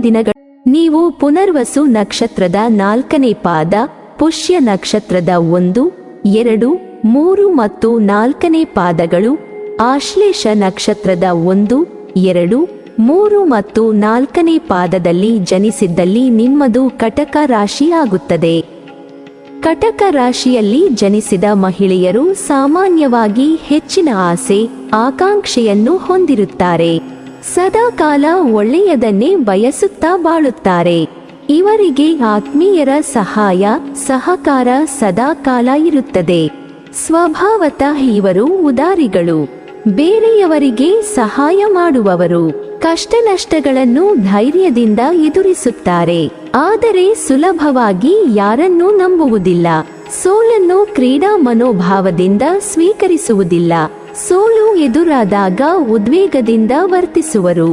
ದಿನಗಳು. ನೀವು ಪುನರ್ವಸು ನಕ್ಷತ್ರದ 4ನೇ ಪಾದ, ಪುಷ್ಯ ನಕ್ಷತ್ರದ 1, 2, 3 ಮತ್ತು 4ನೇ ಪಾದಗಳು, ಆಶ್ಲೇಷ ನಕ್ಷತ್ರದ 1, 2, 3 ಮತ್ತು 4ನೇ ಪಾದದಲ್ಲಿ ಜನಿಸಿದ್ದಲ್ಲಿ ನಿಮ್ಮದು ಕಟಕ ರಾಶಿ ಆಗುತ್ತದೆ. ಕಟಕ ರಾಶಿಯಲ್ಲಿ ಜನಿಸಿದ ಮಹಿಳೆಯರು ಸಾಮಾನ್ಯವಾಗಿ ಹೆಚ್ಚಿನ ಆಸೆ, ಆಕಾಂಕ್ಷೆಯನ್ನು ಹೊಂದಿರುತ್ತಾರೆ. ಸದಾಕಾಲ ಒಳ್ಳೆಯದನ್ನೇ ಬಯಸುತ್ತಾ ಬಾಳುತ್ತಾರೆ. ಇವರಿಗೆ ಆತ್ಮೀಯರ ಸಹಾಯ, ಸಹಕಾರ ಸದಾಕಾಲ ಇರುತ್ತದೆ. ಸ್ವಭಾವತಃ ಇವರು ಉದಾರಿಗಳು, ಬೇರೆಯವರಿಗೆ ಸಹಾಯ ಮಾಡುವವರು. ಕಷ್ಟ ನಷ್ಟಗಳನ್ನು ಧೈರ್ಯದಿಂದ ಎದುರಿಸುತ್ತಾರೆ, ಆದರೆ ಸುಲಭವಾಗಿ ಯಾರನ್ನೂ ನಂಬುವುದಿಲ್ಲ. ಸೋಲನ್ನು ಕ್ರೀಡಾ ಮನೋಭಾವದಿಂದ ಸ್ವೀಕರಿಸುವುದಿಲ್ಲ. ಸೋಲು ಎದುರಾದಾಗ ಉದ್ವೇಗದಿಂದ ವರ್ತಿಸುವರು.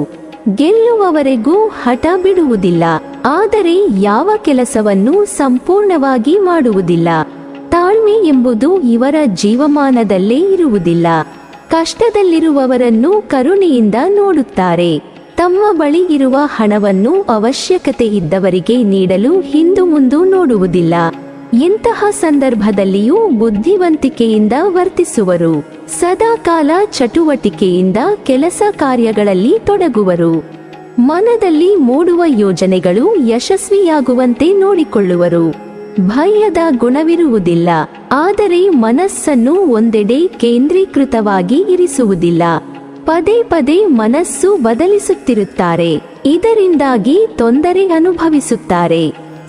ಗೆಲ್ಲುವವರೆಗೂ ಹಠ ಬಿಡುವುದಿಲ್ಲ, ಆದರೆ ಯಾವ ಕೆಲಸವನ್ನು ಸಂಪೂರ್ಣವಾಗಿ ಮಾಡುವುದಿಲ್ಲ. ತಾಳ್ಮೆ ಎಂಬುದು ಇವರ ಜೀವಮಾನದಲ್ಲೇ ಇರುವುದಿಲ್ಲ. ಕಷ್ಟದಲ್ಲಿರುವವರನ್ನು ಕರುಣೆಯಿಂದ ನೋಡುತ್ತಾರೆ. ತಮ್ಮ ಬಳಿ ಇರುವ ಹಣವನ್ನು ಅವಶ್ಯಕತೆ ಇದ್ದವರಿಗೆ ನೀಡಲು ಹಿಂದು ಮುಂದು ನೋಡುವುದಿಲ್ಲ. ಇಂತಹ ಸಂದರ್ಭದಲ್ಲಿಯೂ ಬುದ್ಧಿವಂತಿಕೆಯಿಂದ ವರ್ತಿಸುವರು. ಸದಾಕಾಲ ಚಟುವಟಿಕೆಯಿಂದ ಕೆಲಸ ಕಾರ್ಯಗಳಲ್ಲಿ ತೊಡಗುವರು. ಮನದಲ್ಲಿ ಮೂಡುವ ಯೋಜನೆಗಳು ಯಶಸ್ವಿಯಾಗುವಂತೆ ನೋಡಿಕೊಳ್ಳುವರು. ಭಯದ ಗುಣವಿರುವುದಿಲ್ಲ, ಆದರೆ ಮನಸ್ಸನ್ನು ಒಂದೆಡೆ ಕೇಂದ್ರೀಕೃತವಾಗಿ ಇರಿಸುವುದಿಲ್ಲ. ಪದೇ ಪದೇ ಮನಸ್ಸು ಬದಲಿಸುತ್ತಿರುತ್ತಾರೆ. ಇದರಿಂದಾಗಿ ತೊಂದರೆ ಅನುಭವಿಸುತ್ತಾರೆ.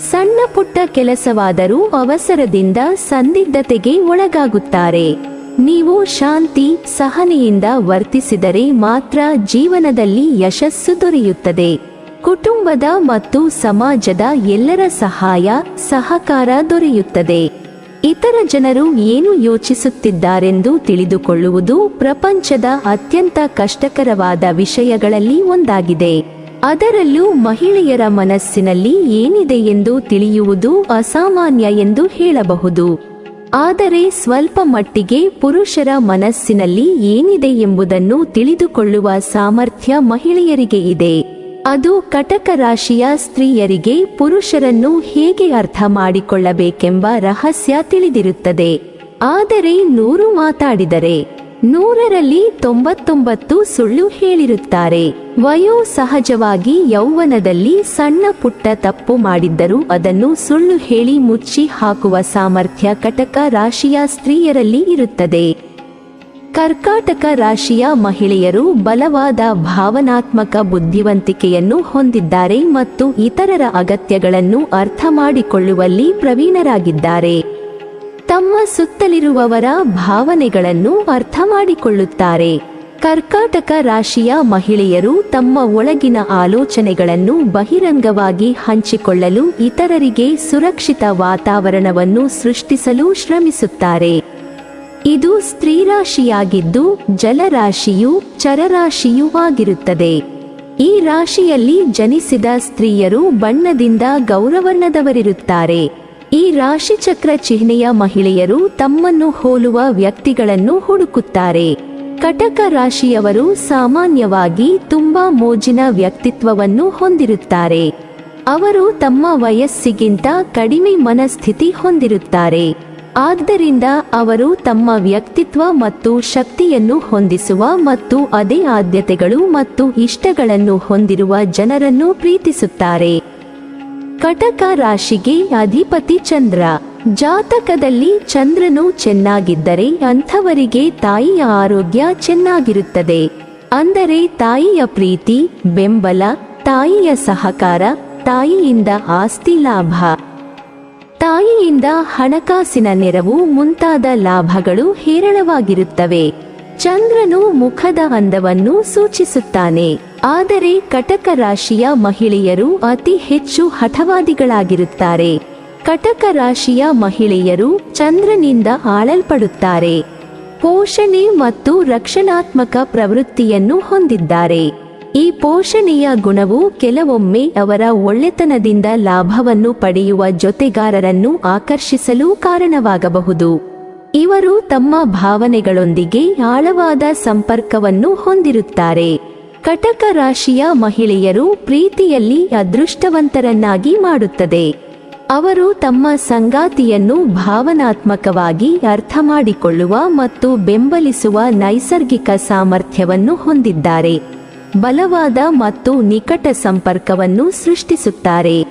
ಸಣ್ಣ ಪುಟ್ಟ ಕೆಲಸವಾದರೂ ಅವಸರದಿಂದ ಸಂದಿಗ್ಧತೆಗೆ ಒಳಗಾಗುತ್ತಾರೆ. ನೀವು ಶಾಂತಿ, ಸಹನೆಯಿಂದ ವರ್ತಿಸಿದರೆ ಮಾತ್ರ ಜೀವನದಲ್ಲಿ ಯಶಸ್ಸು ದೊರೆಯುತ್ತದೆ. ಕುಟುಂಬದ ಮತ್ತು ಸಮಾಜದ ಎಲ್ಲರ ಸಹಾಯ, ಸಹಕಾರ ದೊರೆಯುತ್ತದೆ. ಇತರ ಜನರು ಏನು ಯೋಚಿಸುತ್ತಿದ್ದಾರೆಂದು ತಿಳಿದುಕೊಳ್ಳುವುದು ಪ್ರಪಂಚದ ಅತ್ಯಂತ ಕಷ್ಟಕರವಾದ ವಿಷಯಗಳಲ್ಲಿ ಒಂದಾಗಿದೆ. ಅದರಲ್ಲೂ ಮಹಿಳೆಯರ ಮನಸ್ಸಿನಲ್ಲಿ ಏನಿದೆ ಎಂದು ತಿಳಿಯುವುದು ಅಸಾಮಾನ್ಯ ಎಂದು ಹೇಳಬಹುದು. ಆದರೆ ಸ್ವಲ್ಪ ಮಟ್ಟಿಗೆ ಪುರುಷರ ಮನಸ್ಸಿನಲ್ಲಿ ಏನಿದೆ ಎಂಬುದನ್ನು ತಿಳಿದುಕೊಳ್ಳುವ ಸಾಮರ್ಥ್ಯ ಮಹಿಳೆಯರಿಗೆ ಇದೆ. ಅದು ಕಟಕ ರಾಶಿಯ ಸ್ತ್ರೀಯರಿಗೆ ಪುರುಷರನ್ನು ಹೇಗೆ ಅರ್ಥ ಮಾಡಿಕೊಳ್ಳಬೇಕೆಂಬ ರಹಸ್ಯ ತಿಳಿದಿರುತ್ತದೆ. ಆದರೆ 100 ಮಾತಾಡಿದರೆ 100ರಲ್ಲಿ 99 ಸುಳ್ಳು ಹೇಳಿರುತ್ತಾರೆ. ವಯೋ ಸಹಜವಾಗಿ ಯೌವನದಲ್ಲಿ ಸಣ್ಣ ಪುಟ್ಟ ತಪ್ಪು ಮಾಡಿದ್ದರೂ ಅದನ್ನು ಸುಳ್ಳು ಹೇಳಿ ಮುಚ್ಚಿ ಹಾಕುವ ಸಾಮರ್ಥ್ಯ ಕಟಕ ರಾಶಿಯ ಸ್ತ್ರೀಯರಲ್ಲಿ ಇರುತ್ತದೆ. ಕರ್ಕಾಟಕ ರಾಶಿಯ ಮಹಿಳೆಯರು ಬಲವಾದ ಭಾವನಾತ್ಮಕ ಬುದ್ಧಿವಂತಿಕೆಯನ್ನು ಹೊಂದಿದ್ದಾರೆ ಮತ್ತು ಇತರರ ಅಗತ್ಯಗಳನ್ನು ಅರ್ಥ ಮಾಡಿಕೊಳ್ಳುವಲ್ಲಿ ಪ್ರವೀಣರಾಗಿದ್ದಾರೆ. ತಮ್ಮ ಸುತ್ತಲಿರುವವರ ಭಾವನೆಗಳನ್ನು ಅರ್ಥ ಮಾಡಿಕೊಳ್ಳುತ್ತಾರೆ. ಕರ್ಕಾಟಕ ರಾಶಿಯ ಮಹಿಳೆಯರು ತಮ್ಮ ಒಳಗಿನ ಆಲೋಚನೆಗಳನ್ನು ಬಹಿರಂಗವಾಗಿ ಹಂಚಿಕೊಳ್ಳಲು ಇತರರಿಗೆ ಸುರಕ್ಷಿತ ವಾತಾವರಣವನ್ನು ಸೃಷ್ಟಿಸಲು ಶ್ರಮಿಸುತ್ತಾರೆ. ಇದು ಸ್ತ್ರೀರಾಶಿಯಾಗಿದ್ದು ಜಲರಾಶಿಯೂ ಚರರಾಶಿಯೂ ಆಗಿರುತ್ತದೆ. ಈ ರಾಶಿಯಲ್ಲಿ ಜನಿಸಿದ ಸ್ತ್ರೀಯರು ಬಣ್ಣದಿಂದ ಗೌರವರ್ಣದವರಿರುತ್ತಾರೆ. ಈ ರಾಶಿಚಕ್ರ ಚಿಹ್ನೆಯ ಮಹಿಳೆಯರು ತಮ್ಮನ್ನು ಹೋಲುವ ವ್ಯಕ್ತಿಗಳನ್ನು ಹುಡುಕುತ್ತಾರೆ. ಕಟಕ ರಾಶಿಯವರು ಸಾಮಾನ್ಯವಾಗಿ ತುಂಬಾ ಮೋಜಿನ ವ್ಯಕ್ತಿತ್ವವನ್ನು ಹೊಂದಿರುತ್ತಾರೆ. ಅವರು ತಮ್ಮ ವಯಸ್ಸಿಗಿಂತ ಕಡಿಮೆ ಮನಸ್ಥಿತಿ ಹೊಂದಿರುತ್ತಾರೆ. ಆದ್ದರಿಂದ ಅವರು ತಮ್ಮ ವ್ಯಕ್ತಿತ್ವ ಮತ್ತು ಶಕ್ತಿಯನ್ನು ಹೊಂದಿಸುವ ಮತ್ತು ಅದೇ ಆದ್ಯತೆಗಳು ಮತ್ತು ಇಷ್ಟಗಳನ್ನು ಹೊಂದಿರುವ ಜನರನ್ನು ಪ್ರೀತಿಸುತ್ತಾರೆ. ಕಟಕ ರಾಶಿಗೆ ಅಧಿಪತಿ ಚಂದ್ರ. ಜಾತಕದಲ್ಲಿ ಚಂದ್ರನು ಚೆನ್ನಾಗಿದ್ದರೆ ಅಂಥವರಿಗೆ ತಾಯಿಯ ಆರೋಗ್ಯ ಚೆನ್ನಾಗಿರುತ್ತದೆ. ಅಂದರೆ ತಾಯಿಯ ಪ್ರೀತಿ, ಬೆಂಬಲ, ತಾಯಿಯ ಸಹಕಾರ, ತಾಯಿಯಿಂದ ಆಸ್ತಿ ಲಾಭ, ತಾಯಿಯಿಂದ ಹಣಕಾಸಿನ ನೆರವು ಮುಂತಾದ ಲಾಭಗಳು ಹೇರಳವಾಗಿರುತ್ತವೆ. ಚಂದ್ರನು ಮುಖದ ಅಂದವನ್ನು ಸೂಚಿಸುತ್ತಾನೆ. ಆದರೆ ಕಟಕ ರಾಶಿಯ ಮಹಿಳೆಯರು ಅತಿ ಹೆಚ್ಚು ಹಠವಾದಿಗಳಾಗಿರುತ್ತಾರೆ. ಕಟಕ ರಾಶಿಯ ಮಹಿಳೆಯರು ಚಂದ್ರನಿಂದ ಆಳಲ್ಪಡುತ್ತಾರೆ. ಪೋಷಣೆ ಮತ್ತು ರಕ್ಷಣಾತ್ಮಕ ಪ್ರವೃತ್ತಿಯನ್ನು ಹೊಂದಿದ್ದಾರೆ. ಈ ಪೋಷಣೆಯ ಗುಣವು ಕೆಲವೊಮ್ಮೆ ಅವರ ಒಳ್ಳೆತನದಿಂದ ಲಾಭವನ್ನು ಪಡೆಯುವ ಜೊತೆಗಾರರನ್ನು ಆಕರ್ಷಿಸಲು ಕಾರಣವಾಗಬಹುದು. ಇವರು ತಮ್ಮ ಭಾವನೆಗಳೊಂದಿಗೆ ಆಳವಾದ ಸಂಪರ್ಕವನ್ನು ಹೊಂದಿರುತ್ತಾರೆ. ಕಟಕ ರಾಶಿಯ ಮಹಿಳೆಯರು ಪ್ರೀತಿಯಲ್ಲಿ ಅದೃಷ್ಟವಂತರನ್ನಾಗಿ ಮಾಡುತ್ತದೆ. ಅವರು ತಮ್ಮ ಸಂಗಾತಿಯನ್ನು ಭಾವನಾತ್ಮಕವಾಗಿ ಅರ್ಥ ಮಾಡಿಕೊಳ್ಳುವ ಮತ್ತು ಬೆಂಬಲಿಸುವ ನೈಸರ್ಗಿಕ ಸಾಮರ್ಥ್ಯವನ್ನು ಹೊಂದಿದ್ದಾರೆ. ಬಲವಾದ ಮತ್ತು ನಿಕಟ ಸಂಪರ್ಕವನ್ನು ಸೃಷ್ಟಿಸುತ್ತಾರೆ.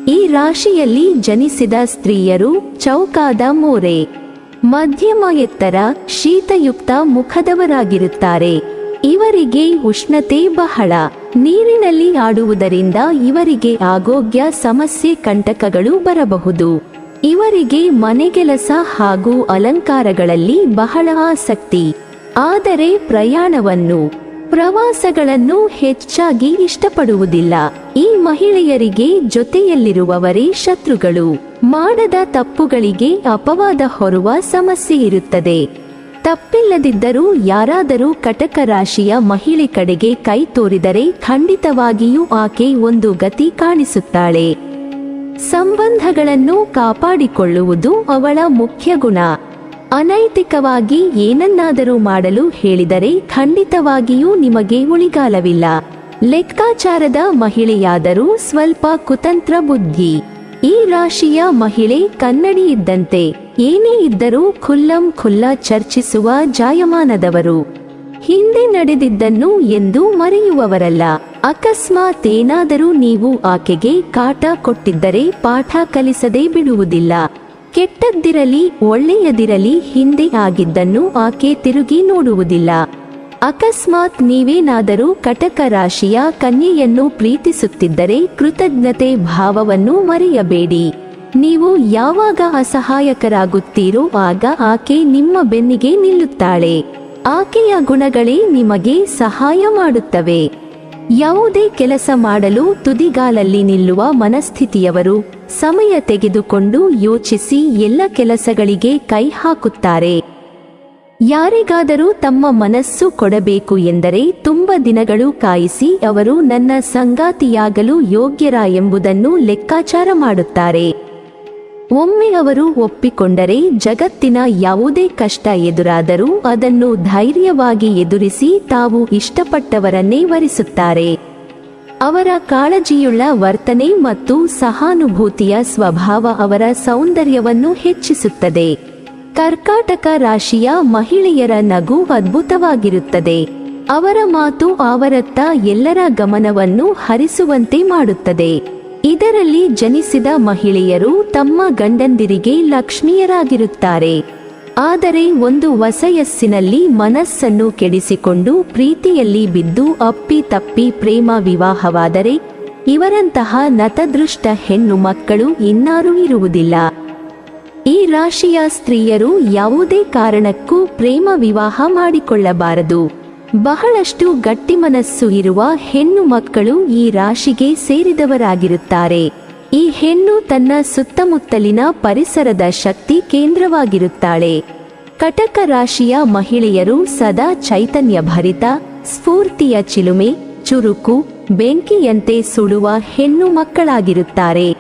ಈ ರಾಶಿಯಲ್ಲಿ ಜನಿಸಿದ ಸ್ತ್ರೀಯರು ಚೌಕಾದ ಮೋರೆ, ಮಧ್ಯಮ ಎತ್ತರ, ಶೀತಯುಕ್ತ ಮುಖದವರಾಗಿರುತ್ತಾರೆ. ಇವರಿಗೆ ಉಷ್ಣತೆ ಬಹಳ. ನೀರಿನಲ್ಲಿ ಆಡುವುದರಿಂದ ಇವರಿಗೆ ಆರೋಗ್ಯ ಸಮಸ್ಯೆ ಕಂಟಕಗಳು ಬರಬಹುದು. ಇವರಿಗೆ ಮನೆಗೆಲಸ ಹಾಗೂ ಅಲಂಕಾರಗಳಲ್ಲಿ ಬಹಳ ಆಸಕ್ತಿ. ಆದರೆ ಪ್ರವಾಸಗಳನ್ನು ಹೆಚ್ಚಾಗಿ ಇಷ್ಟಪಡುವುದಿಲ್ಲ. ಈ ಮಹಿಳೆಯರಿಗೆ ಜೊತೆಯಲ್ಲಿರುವವರೇ ಶತ್ರುಗಳು. ಮಾಡದ ತಪ್ಪುಗಳಿಗೆ ಅಪವಾದ ಹೊರುವ ಸಮಸ್ಯೆ ಇರುತ್ತದೆ. ತಪ್ಪಿಲ್ಲದಿದ್ದರೂ ಯಾರಾದರೂ ಕಟಕ ರಾಶಿಯ ಮಹಿಳೆ ಕಡೆಗೆ ಕೈ ತೋರಿದರೆ ಖಂಡಿತವಾಗಿಯೂ ಆಕೆ ಒಂದು ಗತಿ ಕಾಣಿಸುತ್ತಾಳೆ. ಸಂಬಂಧಗಳನ್ನು ಕಾಪಾಡಿಕೊಳ್ಳುವುದು ಅವಳ ಮುಖ್ಯ ಗುಣ. ಅನೈತಿಕವಾಗಿ ಏನನ್ನಾದರೂ ಮಾಡಲು ಹೇಳಿದರೆ ಖಂಡಿತವಾಗಿಯೂ ನಿಮಗೆ ಉಳಿಗಾಲವಿಲ್ಲ. ಲೆಕ್ಕಾಚಾರದ ಮಹಿಳೆಯಾದರೂ ಸ್ವಲ್ಪ ಕುತಂತ್ರ ಬುದ್ಧಿ. ಈ ರಾಶಿಯ ಮಹಿಳೆ ಕನ್ನಡಿ ಇದ್ದಂತೆ. ಏನೇ ಇದ್ದರೂ ಖುಲ್ಲಂ ಖುಲ್ಲ ಚರ್ಚಿಸುವ ಜಾಯಮಾನದವರು. ಹಿಂದೆ ನಡೆದಿದ್ದನ್ನು ಎಂದೂ ಮರೆಯುವವರಲ್ಲ. ಅಕಸ್ಮಾತ್ ಏನಾದರೂ ನೀವು ಆಕೆಗೆ ಕಾಟ ಕೊಟ್ಟಿದ್ದರೆ ಪಾಠ ಕಲಿಸದೇ ಬಿಡುವುದಿಲ್ಲ. ಕೆಟ್ಟದ್ದಿರಲಿ ಒಳ್ಳೆಯದಿರಲಿ ಹಿಂದೆ ಆಗಿದ್ದನ್ನು ಆಕೆ ತಿರುಗಿ ನೋಡುವುದಿಲ್ಲ. ಅಕಸ್ಮಾತ್ ನೀವೇನಾದರೂ ಕಟಕ ರಾಶಿಯ ಕನ್ಯೆಯನ್ನು ಪ್ರೀತಿಸುತ್ತಿದ್ದರೆ ಕೃತಜ್ಞತೆ ಭಾವವನ್ನು ಮರೆಯಬೇಡಿ. ನೀವು ಯಾವಾಗ ಅಸಹಾಯಕರಾಗುತ್ತೀರೋ ಆಗ ಆಕೆ ನಿಮ್ಮ ಬೆನ್ನಿಗೆ ನಿಲ್ಲುತ್ತಾಳೆ. ಆಕೆಯ ಗುಣಗಳೇ ನಿಮಗೆ ಸಹಾಯ ಮಾಡುತ್ತವೆ. ಯಾವುದೇ ಕೆಲಸ ಮಾಡಲು ತುದಿಗಾಲಲ್ಲಿ ನಿಲ್ಲುವ ಮನಸ್ಥಿತಿಯವರು ಸಮಯ ತೆಗೆದುಕೊಂಡು ಯೋಚಿಸಿ ಎಲ್ಲ ಕೆಲಸಗಳಿಗೆ ಕೈ ಹಾಕುತ್ತಾರೆ. ಯಾರಿಗಾದರೂ ತಮ್ಮ ಮನಸ್ಸು ಕೊಡಬೇಕು ಎಂದರೆ ತುಂಬ ದಿನಗಳು ಕಾಯಿಸಿ ಅವರು ನನ್ನ ಸಂಗಾತಿಯಾಗಲು ಯೋಗ್ಯರಾ ಎಂಬುದನ್ನು ಲೆಕ್ಕಾಚಾರ ಮಾಡುತ್ತಾರೆ. ಒಮ್ಮೆ ಅವರು ಒಪ್ಪಿಕೊಂಡರೆ ಜಗತ್ತಿನ ಯಾವುದೇ ಕಷ್ಟ ಎದುರಾದರೂ ಅದನ್ನು ಧೈರ್ಯವಾಗಿ ಎದುರಿಸಿ ತಾವು ಇಷ್ಟಪಟ್ಟವರನ್ನೇ ವರಿಸುತ್ತಾರೆ. ಅವರ ಕಾಳಜಿಯುಳ್ಳ ವರ್ತನೆ ಮತ್ತು ಸಹಾನುಭೂತಿಯ ಸ್ವಭಾವ ಅವರ ಸೌಂದರ್ಯವನ್ನು ಹೆಚ್ಚಿಸುತ್ತದೆ. ಕರ್ಕಾಟಕ ರಾಶಿಯ ಮಹಿಳೆಯರ ನಗು ಅದ್ಭುತವಾಗಿರುತ್ತದೆ. ಅವರ ಮಾತು ಅವರತ್ತ ಎಲ್ಲರ ಗಮನವನ್ನು ಹರಿಸುವಂತೆ ಮಾಡುತ್ತದೆ. ಇದರಲ್ಲಿ ಜನಿಸಿದ ಮಹಿಳೆಯರು ತಮ್ಮ ಗಂಡಂದಿರಿಗೆ ಲಕ್ಷ್ಮಿಯರಾಗಿರುತ್ತಾರೆ. ಆದರೆ ಒಂದು ವಯಸ್ಸಿನಲ್ಲಿ ಮನಸ್ಸನ್ನು ಕೆಡಿಸಿಕೊಂಡು ಪ್ರೀತಿಯಲ್ಲಿ ಬಿದ್ದು ಅಪ್ಪಿ ತಪ್ಪಿ ಪ್ರೇಮ ವಿವಾಹವಾದರೆ ಇವರಂತಹ ನತದೃಷ್ಟ ಹೆಣ್ಣು ಮಕ್ಕಳು ಇನ್ನಾರೂ ಇರುವುದಿಲ್ಲ. ಈ ರಾಶಿಯ ಸ್ತ್ರೀಯರು ಯಾವುದೇ ಕಾರಣಕ್ಕೂ ಪ್ರೇಮ ವಿವಾಹ ಮಾಡಿಕೊಳ್ಳಬಾರದು. ಬಹಳಷ್ಟು ಗಟ್ಟಿಮನಸ್ಸು ಇರುವ ಹೆಣ್ಣು ಮಕ್ಕಳು ಈ ರಾಶಿಗೆ ಸೇರಿದವರಾಗಿರುತ್ತಾರೆ. ಈ ಹೆಣ್ಣು ತನ್ನ ಸುತ್ತಮುತ್ತಲಿನ ಪರಿಸರದ ಶಕ್ತಿ ಕೇಂದ್ರವಾಗಿರುತ್ತಾಳೆ. ಕಟಕ ರಾಶಿಯ ಮಹಿಳೆಯರು ಸದಾ ಚೈತನ್ಯ ಭರಿತ, ಸ್ಫೂರ್ತಿಯ ಚಿಲುಮೆ, ಚುರುಕು, ಬೆಂಕಿಯಂತೆ ಸುಡುವ ಹೆಣ್ಣು ಮಕ್ಕಳಾಗಿರುತ್ತಾರೆ.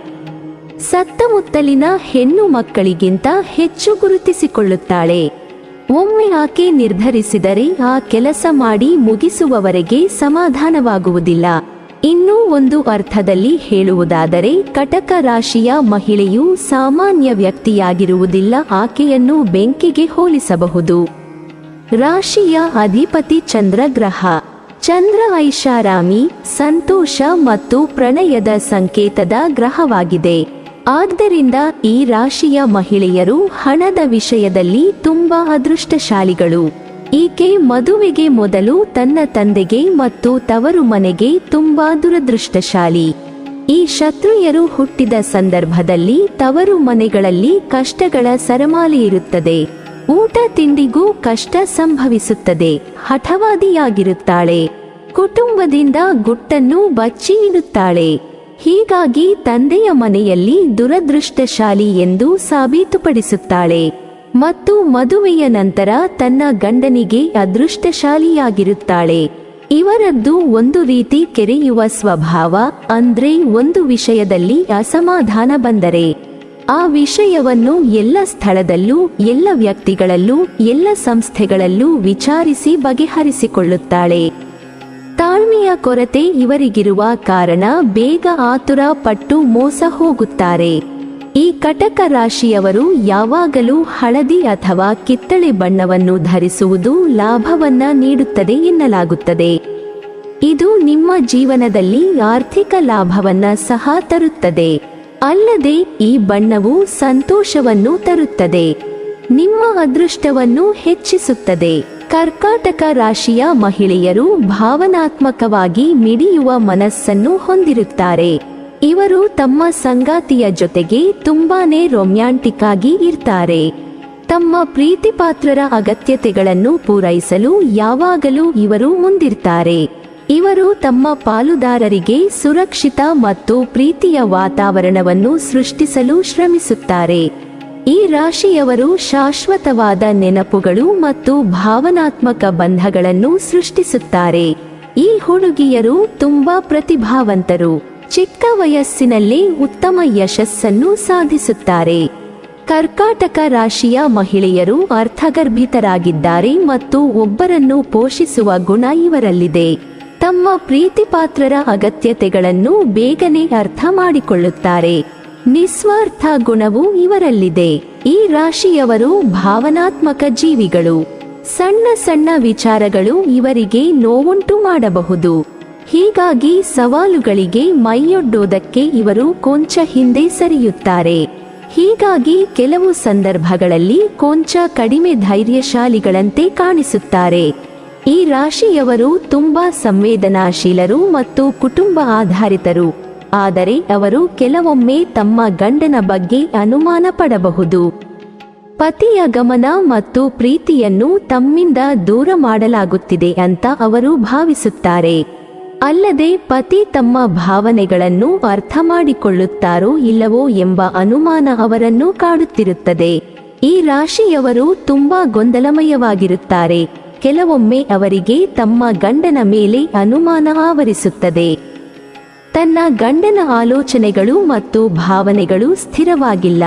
ಸುತ್ತಮುತ್ತಲಿನ ಹೆಣ್ಣು ಮಕ್ಕಳಿಗಿಂತ ಹೆಚ್ಚು ಗುರುತಿಸಿಕೊಳ್ಳುತ್ತಾಳೆ. ಒಮ್ಮೆ ಆಕೆ ನಿರ್ಧರಿಸಿದರೆ ಆ ಕೆಲಸ ಮಾಡಿ ಮುಗಿಸುವವರೆಗೆ ಸಮಾಧಾನವಾಗುವುದಿಲ್ಲ. ಇನ್ನೂ ಒಂದು ಅರ್ಥದಲ್ಲಿ ಹೇಳುವುದಾದರೆ ಕಟಕ ರಾಶಿಯ ಮಹಿಳೆಯು ಸಾಮಾನ್ಯ ವ್ಯಕ್ತಿಯಾಗಿರುವುದಿಲ್ಲ. ಆಕೆಯನ್ನು ಬೆಂಕಿಗೆ ಹೋಲಿಸಬಹುದು. ರಾಶಿಯ ಅಧಿಪತಿ ಚಂದ್ರ ಗ್ರಹ. ಚಂದ್ರ ಐಷಾರಾಮಿ, ಸಂತೋಷ ಮತ್ತು ಪ್ರಣಯದ ಸಂಕೇತದ ಗ್ರಹವಾಗಿದೆ. ಆದ್ದರಿಂದ ಈ ರಾಶಿಯ ಮಹಿಳೆಯರು ಹಣದ ವಿಷಯದಲ್ಲಿ ತುಂಬಾ ಅದೃಷ್ಟಶಾಲಿಗಳು. ಈಕೆ ಮದುವೆಗೆ ಮೊದಲು ತನ್ನ ತಂದೆಗೆ ಮತ್ತು ತವರು ಮನೆಗೆ ತುಂಬಾ ದುರದೃಷ್ಟಶಾಲಿ. ಈ ಶತ್ರುಯರು ಹುಟ್ಟಿದ ಸಂದರ್ಭದಲ್ಲಿ ತವರು ಮನೆಗಳಲ್ಲಿ ಕಷ್ಟಗಳ ಸರಮಾಲೆ ಇರುತ್ತದೆ. ಊಟ ತಿಂಡಿಗೂ ಕಷ್ಟ ಸಂಭವಿಸುತ್ತದೆ. ಹಠವಾದಿಯಾಗಿರುತ್ತಾಳೆ. ಕುಟುಂಬದಿಂದ ಗುಟ್ಟನ್ನು ಬಚ್ಚಿ ಇಡುತ್ತಾಳೆ. ಹೀಗಾಗಿ ತಂದೆಯ ಮನೆಯಲ್ಲಿ ದುರದೃಷ್ಟಶಾಲಿ ಎಂದು ಸಾಬೀತುಪಡಿಸುತ್ತಾಳೆ ಮತ್ತು ಮದುವೆಯ ನಂತರ ತನ್ನ ಗಂಡನಿಗೆ ಅದೃಷ್ಟಶಾಲಿಯಾಗಿರುತ್ತಾಳೆ. ಇವರದ್ದು ಒಂದು ರೀತಿ ಕೆರೆಯುವ ಸ್ವಭಾವ. ಅಂದ್ರೆ ಒಂದು ವಿಷಯದಲ್ಲಿ ಅಸಮಾಧಾನ ಬಂದರೆ ಆ ವಿಷಯವನ್ನು ಎಲ್ಲ ಸ್ಥಳದಲ್ಲೂ, ಎಲ್ಲ ವ್ಯಕ್ತಿಗಳಲ್ಲೂ, ಎಲ್ಲ ಸಂಸ್ಥೆಗಳಲ್ಲೂ ವಿಚಾರಿಸಿ ಬಗೆಹರಿಸಿಕೊಳ್ಳುತ್ತಾಳೆ. ತಾಳ್ಮೆ ಕೊರತೆ ಇವರಿಗಿರುವ ಕಾರಣ ಬೇಗ ಆತುರ ಪಟ್ಟು ಮೋಸ ಹೋಗುತ್ತಾರೆ. ಈ ಕಟಕ ರಾಶಿಯವರು ಯಾವಾಗಲೂ ಹಳದಿ ಅಥವಾ ಕಿತ್ತಳೆ ಬಣ್ಣವನ್ನು ಧರಿಸುವುದು ಲಾಭವನ್ನ ನೀಡುತ್ತದೆ ಎನ್ನಲಾಗುತ್ತದೆ. ಇದು ನಿಮ್ಮ ಜೀವನದಲ್ಲಿ ಆರ್ಥಿಕ ಲಾಭವನ್ನ ಸಹ ತರುತ್ತದೆ. ಅಲ್ಲದೆ ಈ ಬಣ್ಣವು ಸಂತೋಷವನ್ನು ತರುತ್ತದೆ, ನಿಮ್ಮ ಅದೃಷ್ಟವನ್ನು ಹೆಚ್ಚಿಸುತ್ತದೆ. ಕರ್ಕಾಟಕ ರಾಶಿಯ ಮಹಿಳೆಯರು ಭಾವನಾತ್ಮಕವಾಗಿ ಮಿಡಿಯುವ ಮನಸ್ಸನ್ನು ಹೊಂದಿರುತ್ತಾರೆ. ಇವರು ತಮ್ಮ ಸಂಗಾತಿಯ ಜೊತೆಗೆ ತುಂಬಾನೇ ರೊಮ್ಯಾಂಟಿಕ್ ಆಗಿ ಇರ್ತಾರೆ. ತಮ್ಮ ಪ್ರೀತಿಪಾತ್ರರ ಅಗತ್ಯತೆಗಳನ್ನು ಪೂರೈಸಲು ಯಾವಾಗಲೂ ಇವರು ಮುಂದಿರ್ತಾರೆ. ಇವರು ತಮ್ಮ ಪಾಲುದಾರರಿಗೆ ಸುರಕ್ಷಿತ ಮತ್ತು ಪ್ರೀತಿಯ ವಾತಾವರಣವನ್ನು ಸೃಷ್ಟಿಸಲು ಶ್ರಮಿಸುತ್ತಾರೆ. ಈ ರಾಶಿಯವರು ಶಾಶ್ವತವಾದ ನೆನಪುಗಳು ಮತ್ತು ಭಾವನಾತ್ಮಕ ಬಂಧಗಳನ್ನು ಸೃಷ್ಟಿಸುತ್ತಾರೆ. ಈ ಹುಡುಗಿಯರು ತುಂಬಾ ಪ್ರತಿಭಾವಂತರು. ಚಿಕ್ಕ ವಯಸ್ಸಿನಲ್ಲೇ ಉತ್ತಮ ಯಶಸ್ಸನ್ನು ಸಾಧಿಸುತ್ತಾರೆ. ಕರ್ಕಾಟಕ ರಾಶಿಯ ಮಹಿಳೆಯರು ಅರ್ಥಗರ್ಭಿತರಾಗಿದ್ದಾರೆ ಮತ್ತು ಒಬ್ಬರನ್ನು ಪೋಷಿಸುವ ಗುಣ ಇವರಲ್ಲಿದೆ. ತಮ್ಮ ಪ್ರೀತಿಪಾತ್ರರ ಅಗತ್ಯತೆಗಳನ್ನು ಬೇಗನೆ ಅರ್ಥ ಮಾಡಿಕೊಳ್ಳುತ್ತಾರೆ. ನಿಸ್ವಾರ್ಥ ಗುಣವು ಇವರಲ್ಲಿದೆ. ಈ ರಾಶಿಯವರು ಭಾವನಾತ್ಮಕ ಜೀವಿಗಳು. ಸಣ್ಣ ಸಣ್ಣ ವಿಚಾರಗಳು ಇವರಿಗೆ ನೋವುಂಟು ಮಾಡಬಹುದು. ಹೀಗಾಗಿ ಸವಾಲುಗಳಿಗೆ ಮೈಯೊಡ್ಡೋದಕ್ಕೆ ಇವರು ಕೊಂಚ ಹಿಂದೆ ಸರಿಯುತ್ತಾರೆ. ಹೀಗಾಗಿ ಕೆಲವು ಸಂದರ್ಭಗಳಲ್ಲಿ ಕೊಂಚ ಕಡಿಮೆ ಧೈರ್ಯಶಾಲಿಗಳಂತೆ ಕಾಣಿಸುತ್ತಾರೆ. ಈ ರಾಶಿಯವರು ತುಂಬಾ ಸಂವೇದನಾಶೀಲರು ಮತ್ತು ಕುಟುಂಬ ಆಧಾರಿತರು. ಆದರೆ ಅವರು ಕೆಲವೊಮ್ಮೆ ತಮ್ಮ ಗಂಡನ ಬಗ್ಗೆ ಅನುಮಾನ ಪಡಬಹುದು. ಪತಿಯ ಗಮನ ಮತ್ತು ಪ್ರೀತಿಯನ್ನು ತಮ್ಮಿಂದ ದೂರ ಮಾಡಲಾಗುತ್ತಿದೆ ಅಂತ ಅವರು ಭಾವಿಸುತ್ತಾರೆ. ಅಲ್ಲದೆ ಪತಿ ತಮ್ಮ ಭಾವನೆಗಳನ್ನು ಅರ್ಥ ಮಾಡಿಕೊಳ್ಳುತ್ತಾರೋ ಇಲ್ಲವೋ ಎಂಬ ಅನುಮಾನ ಅವರನ್ನು ಕಾಡುತ್ತಿರುತ್ತದೆ. ಈ ರಾಶಿಯವರು ತುಂಬಾ ಗೊಂದಲಮಯವಾಗಿರುತ್ತಾರೆ. ಕೆಲವೊಮ್ಮೆ ಅವರಿಗೆ ತಮ್ಮ ಗಂಡನ ಮೇಲೆ ಅನುಮಾನ ಆವರಿಸುತ್ತದೆ. ತನ್ನ ಗಂಡನ ಆಲೋಚನೆಗಳು ಮತ್ತು ಭಾವನೆಗಳು ಸ್ಥಿರವಾಗಿಲ್ಲ.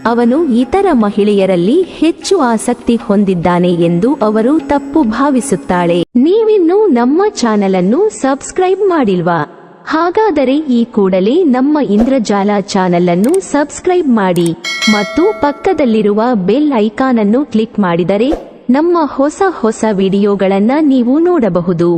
ಅವನು ಇತರ ಮಹಿಳೆಯರಲ್ಲಿ ಹೆಚ್ಚು ಆಸಕ್ತಿ ಹೊಂದಿದ್ದಾನೆ ಎಂದು ಅವರು ತಪ್ಪು ಭಾವಿಸುತ್ತಾಳೆ. ನೀವಿನ್ನೂ ನಮ್ಮ ಚಾನೆಲ್ ಅನ್ನು ಸಬ್ಸ್ಕ್ರೈಬ್ ಮಾಡಿಲ್ವಾ? ಹಾಗಾದರೆ ಈ ಕೂಡಲೇ ನಮ್ಮ ಇಂದ್ರಜಾಲ ಚಾನೆಲ್ ಅನ್ನು ಸಬ್ಸ್ಕ್ರೈಬ್ ಮಾಡಿ ಮತ್ತು ಪಕ್ಕದಲ್ಲಿರುವ ಬೆಲ್ ಐಕಾನ್ ಅನ್ನು ಕ್ಲಿಕ್ ಮಾಡಿದರೆ ನಮ್ಮ ಹೊಸ ವಿಡಿಯೋಗಳನ್ನ ನೀವು ನೋಡಬಹುದು.